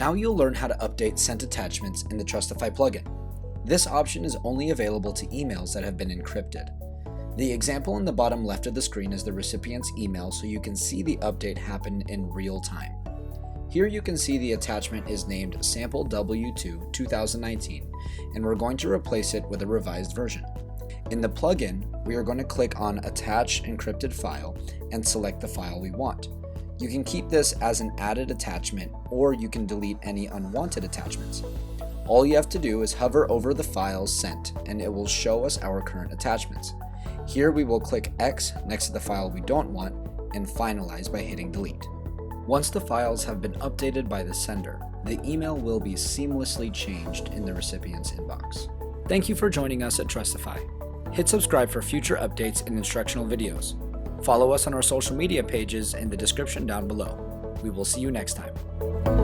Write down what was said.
Now you'll learn how to update sent attachments in the Trustifi plugin. This option is only available to emails that have been encrypted. The example in the bottom left of the screen is the recipient's email, so you can see the update happen in real time. Here you can see the attachment is named Sample W2 2019, and we're going to replace it with a revised version. In the plugin, we are going to click on Attach Encrypted File and select the file we want. You can keep this as an added attachment, or you can delete any unwanted attachments. All you have to do is hover over the files sent, and it will show us our current attachments. Here we will click X next to the file we don't want and finalize by hitting delete. Once the files have been updated by the sender, the email will be seamlessly changed in the recipient's inbox. Thank you for joining us at Trustifi. Hit subscribe for future updates and instructional videos. Follow us on our social media pages in the description down below. We will see you next time.